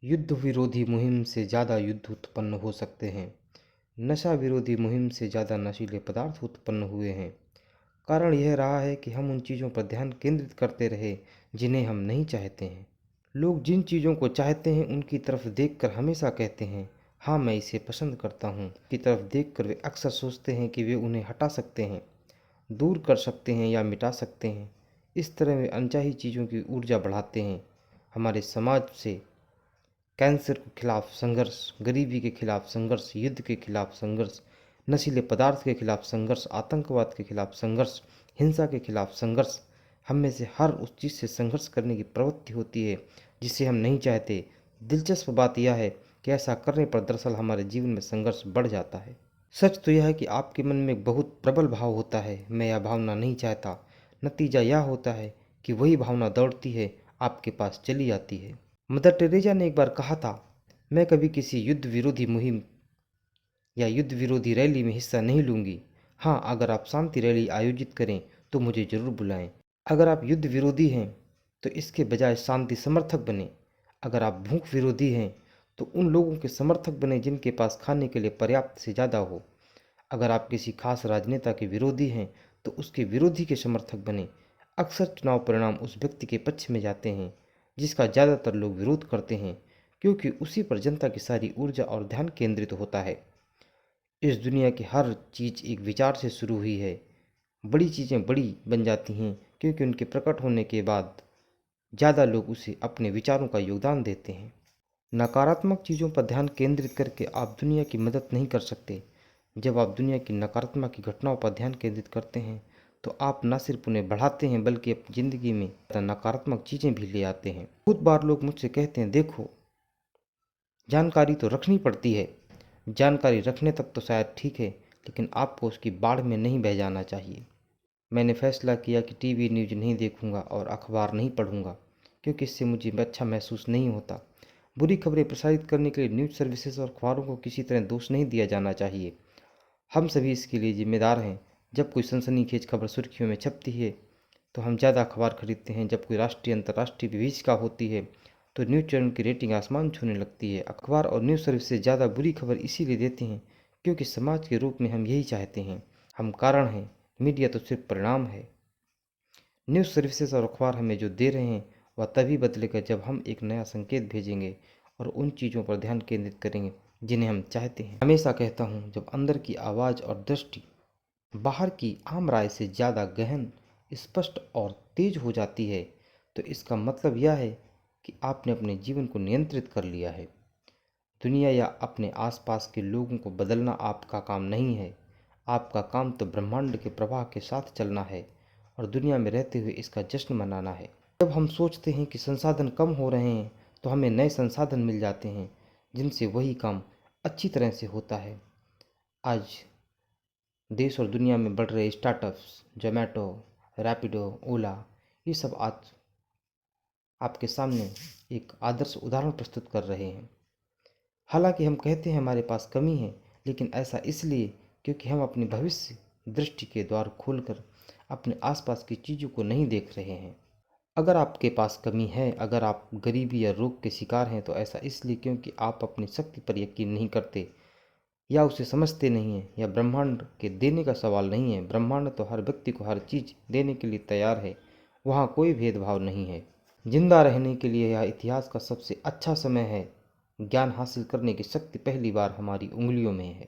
युद्ध विरोधी मुहिम से ज़्यादा युद्ध उत्पन्न हो सकते हैं। नशा विरोधी मुहिम से ज़्यादा नशीले पदार्थ उत्पन्न हुए हैं। कारण यह रहा है कि हम उन चीज़ों पर ध्यान केंद्रित करते रहे जिन्हें हम नहीं चाहते हैं। लोग जिन चीज़ों को चाहते हैं उनकी तरफ देखकर हमेशा कहते हैं, हाँ मैं इसे पसंद करता हूँ। की तरफ देखकर वे अक्सर सोचते हैं कि वे उन्हें हटा सकते हैं, दूर कर सकते हैं या मिटा सकते हैं। इस तरह वे अनचाही चीज़ों की ऊर्जा बढ़ाते हैं। हमारे समाज से कैंसर के खिलाफ संघर्ष, गरीबी के खिलाफ संघर्ष, युद्ध के खिलाफ संघर्ष, नशीले पदार्थ के खिलाफ संघर्ष, आतंकवाद के खिलाफ संघर्ष, हिंसा के खिलाफ संघर्ष, हम में से हर उस चीज़ से संघर्ष करने की प्रवृत्ति होती है जिसे हम नहीं चाहते। दिलचस्प बात यह है कि ऐसा करने पर दरअसल हमारे जीवन में संघर्ष बढ़ जाता है। सच तो यह है कि आपके मन में एक बहुत प्रबल भाव होता है, मैं यह भावना नहीं चाहता। नतीजा यह होता है कि वही भावना दौड़ती है, आपके पास चली आती है। मदर टेरेसा ने एक बार कहा था, मैं कभी किसी युद्ध विरोधी मुहिम या युद्ध विरोधी रैली में हिस्सा नहीं लूंगी। हाँ, अगर आप शांति रैली आयोजित करें तो मुझे जरूर बुलाएं। अगर आप युद्ध विरोधी हैं तो इसके बजाय शांति समर्थक बने। अगर आप भूख विरोधी हैं तो उन लोगों के समर्थक बने जिनके पास खाने के लिए पर्याप्त से ज़्यादा हो। अगर आप किसी खास राजनेता के विरोधी हैं तो उसके विरोधी के समर्थक बने। अक्सर चुनाव परिणाम उस व्यक्ति के पक्ष में जाते हैं जिसका ज़्यादातर लोग विरोध करते हैं, क्योंकि उसी पर जनता की सारी ऊर्जा और ध्यान केंद्रित होता है। इस दुनिया की हर चीज़ एक विचार से शुरू हुई है। बड़ी चीज़ें बड़ी बन जाती हैं क्योंकि उनके प्रकट होने के बाद ज़्यादा लोग उसे अपने विचारों का योगदान देते हैं। नकारात्मक चीज़ों पर ध्यान केंद्रित करके आप दुनिया की मदद नहीं कर सकते। जब आप दुनिया की नकारात्मक की घटनाओं पर ध्यान केंद्रित करते हैं तो आप न सिर्फ उन्हें बढ़ाते हैं बल्कि अपनी ज़िंदगी में नकारात्मक चीज़ें भी ले आते हैं। बहुत बार लोग मुझसे कहते हैं, देखो जानकारी तो रखनी पड़ती है। जानकारी रखने तक तो शायद ठीक है, लेकिन आपको उसकी बाढ़ में नहीं बह जाना चाहिए। मैंने फैसला किया कि टीवी न्यूज़ नहीं देखूंगा और अखबार नहीं पढ़ूंगा, क्योंकि इससे मुझे अच्छा महसूस नहीं होता। बुरी खबरें प्रसारित करने के लिए न्यूज़ सर्विसेज और अखबारों को किसी तरह दोष नहीं दिया जाना चाहिए। हम सभी इसके लिए जिम्मेदार हैं। जब कोई सनसनीखेज खबर सुर्खियों में छपती है तो हम ज़्यादा अखबार खरीदते हैं। जब कोई राष्ट्रीय अंतर्राष्ट्रीय विभीषिका होती है तो न्यूज़ चैनल की रेटिंग आसमान छूने लगती है। अखबार और न्यूज़ सर्विस से ज़्यादा बुरी खबर इसीलिए देते हैं क्योंकि समाज के रूप में हम यही चाहते हैं। हम कारण हैं, मीडिया तो सिर्फ परिणाम है। न्यूज़ सर्विसेज और अखबार हमें जो दे रहे हैं वह तभी बदलेगा जब हम एक नया संकेत भेजेंगे और उन चीज़ों पर ध्यान केंद्रित करेंगे जिन्हें हम चाहते हैं। हमेशा कहता हूँ, जब अंदर की आवाज़ और दृष्टि बाहर की आम राय से ज़्यादा गहन, स्पष्ट और तेज हो जाती है तो इसका मतलब यह है कि आपने अपने जीवन को नियंत्रित कर लिया है। दुनिया या अपने आसपास के लोगों को बदलना आपका काम नहीं है। आपका काम तो ब्रह्मांड के प्रवाह के साथ चलना है और दुनिया में रहते हुए इसका जश्न मनाना है। जब हम सोचते हैं कि संसाधन कम हो रहे हैं तो हमें नए संसाधन मिल जाते हैं जिनसे वही काम अच्छी तरह से होता है। आज देश और दुनिया में बढ़ रहे स्टार्टअप्स, जोमेटो, रैपिडो, ओला, ये सब आज आपके सामने एक आदर्श उदाहरण प्रस्तुत कर रहे हैं। हालांकि हम कहते हैं हमारे पास कमी है, लेकिन ऐसा इसलिए क्योंकि हम अपनी भविष्य दृष्टि के द्वार खोलकर अपने आसपास की चीज़ों को नहीं देख रहे हैं। अगर आपके पास कमी है, अगर आप गरीबी या रोग के शिकार हैं, तो ऐसा इसलिए क्योंकि आप अपनी शक्ति पर यकीन नहीं करते या उसे समझते नहीं हैं। या ब्रह्मांड के देने का सवाल नहीं है। ब्रह्मांड तो हर व्यक्ति को हर चीज़ देने के लिए तैयार है। वहाँ कोई भेदभाव नहीं है। जिंदा रहने के लिए यह इतिहास का सबसे अच्छा समय है। ज्ञान हासिल करने की शक्ति पहली बार हमारी उंगलियों में है।